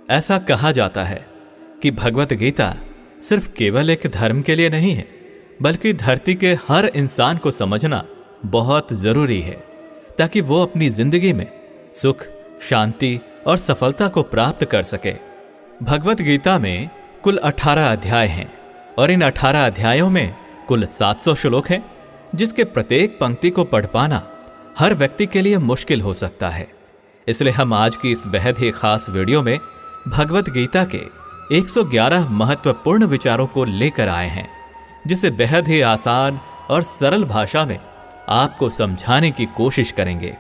ऐसा कहा जाता है कि भगवत गीता सिर्फ केवल एक धर्म के लिए नहीं है, बल्कि धरती के हर इंसान को समझना बहुत जरूरी है, ताकि वो अपनी जिंदगी में सुख, शांति और सफलता को प्राप्त कर सके। भगवत गीता में कुल 18 अध्याय हैं और इन 18 अध्यायों में कुल 700 श्लोक हैं, जिसके प्रत्येक पंक्ति को पढ़ पाना हर व्यक्ति के लिए मुश्किल हो सकता है। इसलिए हम आज की इस बेहद ही खास वीडियो में भगवत गीता के 111 महत्वपूर्ण विचारों को लेकर आए हैं, जिसे बेहद ही आसान और सरल भाषा में आपको समझाने की कोशिश करेंगे।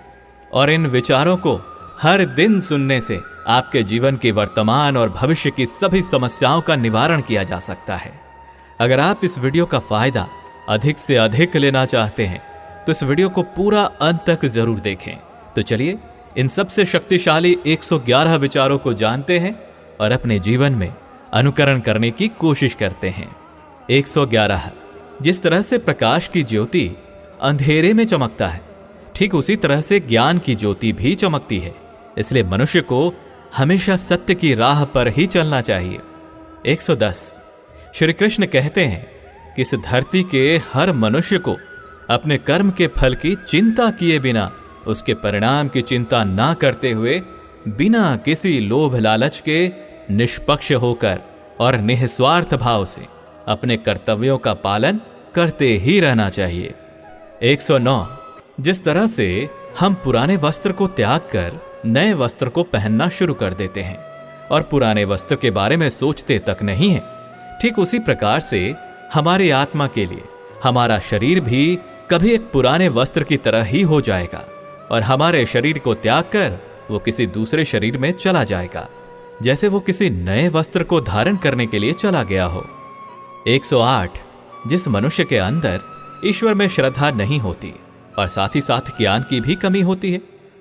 और इन विचारों को हर दिन सुनने से आपके जीवन की वर्तमान और भविष्य की सभी समस्याओं का निवारण किया जा सकता है। अगर आप इस वीडियो का फायदा अधिक से अधिक लेना चाहते हैं तो इस वीडियो को पूरा अंत तक जरूर देखें। तो चलिए इन सबसे शक्तिशाली 111 विचारों को जानते हैं और अपने जीवन में अनुकरण करने की कोशिश करते हैं। 111। जिस तरह से प्रकाश की ज्योति अंधेरे में चमकता है, ठीक उसी तरह से ज्ञान की ज्योति भी चमकती है। इसलिए मनुष्य को हमेशा सत्य की राह पर ही चलना चाहिए। 110। श्री कृष्ण कहते हैं कि इस धरती के हर मनुष्य को अपने कर्म के फल की चिंता किए बिना, उसके परिणाम की चिंता ना करते हुए, बिना किसी लोभ लालच के निष्पक्ष होकर और निस्वार्थ भाव से अपने कर्तव्यों का पालन करते ही रहना चाहिए। 109। जिस तरह से हम पुराने वस्त्र को त्याग कर नए वस्त्र को पहनना शुरू कर देते हैं और पुराने वस्त्र के बारे में सोचते तक नहीं है, ठीक उसी प्रकार से हमारी आत्मा के लिए हमारा शरीर भी कभी एक पुराने वस्त्र की तरह ही हो जाएगा और हमारे शरीर को त्याग कर वो किसी दूसरे शरीर में चला जाएगा, जैसे वो किसी नए वस्त्र को धारण करने के लिए चला गया हो। 108। जिस मनुष्य के अंदर ईश्वर में श्रद्धा नहीं होती और साथ ही साथ ज्ञान की भी कमी होती है,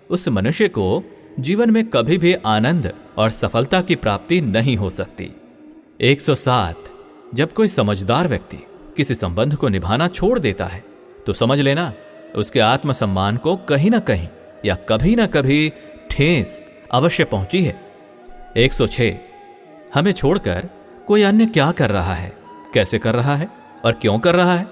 उस मनुष्य को जीवन में कभी भी आनंद और सफलता की प्राप्ति नहीं हो सकती। 107। जब कोई समझदार व्यक्ति किसी संबंध को निभाना छोड़ देता है तो समझ लेना उसके आत्मसम्मान को कहीं ना कहीं या कभी ना कभी ठेस अवश्य पहुंची है। 106। हमें छोड़कर कोई अन्य क्या कर रहा है, कैसे कर रहा है और क्यों कर रहा है,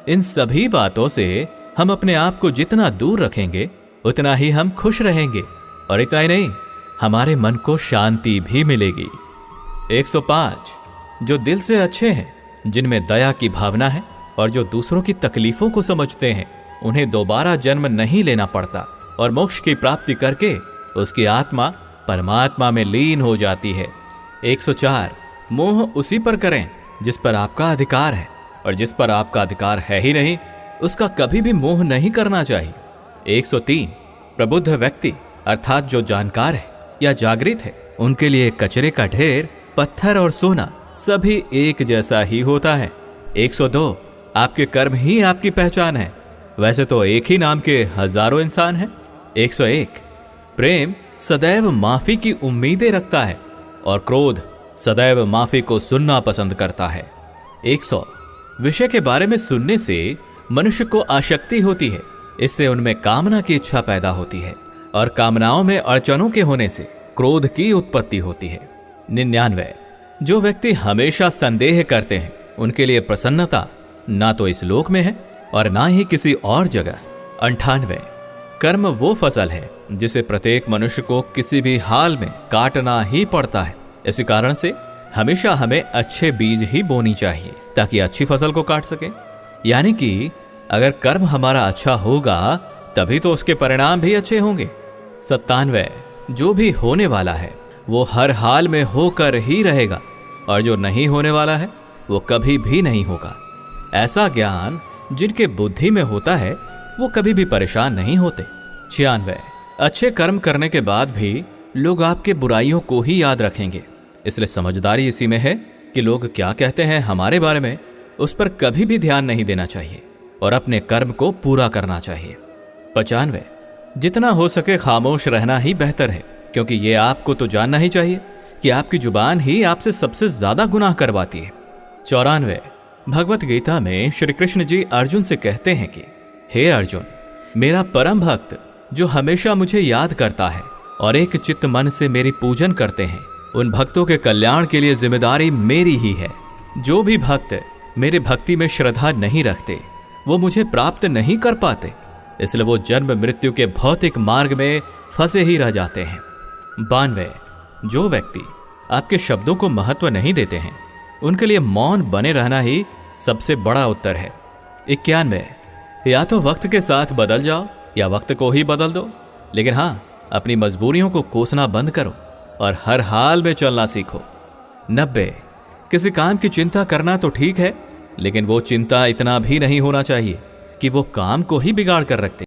इन सभी बातों से हम अपने आप को जितना दूर रखेंगे उतना ही हम खुश रहेंगे और इतना ही नहीं, हमारे मन को शांति भी मिलेगी। 105। जो दिल से अच्छे हैं, जिनमें दया की भावना है और जो दूसरों की तकलीफों को समझते हैं, उन्हें दोबारा जन्म नहीं लेना पड़ता और मोक्ष की प्राप्ति करके उसकी आत्मा परमात्मा में लीन हो जाती है। 104। मोह उसी पर करें जिस पर आपका अधिकार है, और जिस पर आपका अधिकार है ही नहीं उसका कभी भी मोह नहीं करना चाहिए। 103। प्रबुद्ध व्यक्ति अर्थात जो जानकार है या जागृत है, उनके लिए कचरे का ढेर, पत्थर और सोना सभी एक जैसा ही होता है। 102। आपके कर्म ही आपकी पहचान है, वैसे तो एक ही नाम के हजारों इंसान हैं। 101। प्रेम सदैव माफी की उम्मीदें रखता है और क्रोध सदैव माफी को सुनना पसंद करता है। 100। विषय के बारे में सुनने से मनुष्य को आसक्ति होती है, इससे उनमें कामना की इच्छा पैदा होती है और कामनाओं में अड़चनों के होने से क्रोध की उत्पत्ति होती है। 99। जो व्यक्ति हमेशा संदेह करते हैं, उनके लिए प्रसन्नता ना तो इस लोक में है और ना ही किसी और जगह। 98। कर्म वो फसल है जिसे प्रत्येक मनुष्य को किसी भी हाल में काटना ही पड़ता है। इसी कारण से हमेशा हमें अच्छे बीज ही बोनी चाहिए ताकि अच्छी फसल को काट सके। यानी कि अगर कर्म हमारा अच्छा होगा तभी तो उसके परिणाम भी अच्छे होंगे। 97। जो भी होने वाला है वो हर हाल में होकर ही रहेगा और जो नहीं होने वाला है वो कभी भी नहीं होगा। ऐसा ज्ञान जिनके बुद्धि में होता है वो कभी भी परेशान नहीं होते। 96। अच्छे कर्म करने के बाद भी लोग आपके बुराइयों को ही याद रखेंगे, इसलिए समझदारी इसी में है कि लोग क्या कहते हैं हमारे बारे में, उस पर कभी भी ध्यान नहीं देना चाहिए और अपने कर्म को पूरा करना चाहिए। 95। जितना हो सके खामोश रहना ही बेहतर है, क्योंकि ये आपको तो जानना ही चाहिए कि आपकी जुबान ही आपसे सबसे ज्यादा गुनाह करवाती है। 94। भगवत गीता में श्री कृष्ण जी अर्जुन से कहते हैं कि हे अर्जुन, मेरा परम भक्त जो हमेशा मुझे याद करता है और एक चित्त मन से मेरी पूजन करते हैं, उन भक्तों के कल्याण के लिए जिम्मेदारी मेरी ही है। जो भी भक्त मेरे भक्ति में श्रद्धा नहीं रखते वो मुझे प्राप्त नहीं कर पाते, इसलिए वो जन्म मृत्यु के भौतिक मार्ग में फंसे ही रह जाते हैं। 92, जो व्यक्ति आपके शब्दों को महत्व नहीं देते हैं उनके लिए मौन बने रहना ही सबसे बड़ा उत्तर है। 91, या तो वक्त के साथ बदल जाओ या वक्त को ही बदल दो, लेकिन हां अपनी मजबूरियों को कोसना बंद करो और हर हाल में चलना सीखो। 90, किसी काम की चिंता करना तो ठीक है, लेकिन वो चिंता इतना भी नहीं होना चाहिए कि वो काम को ही बिगाड़ कर रखते।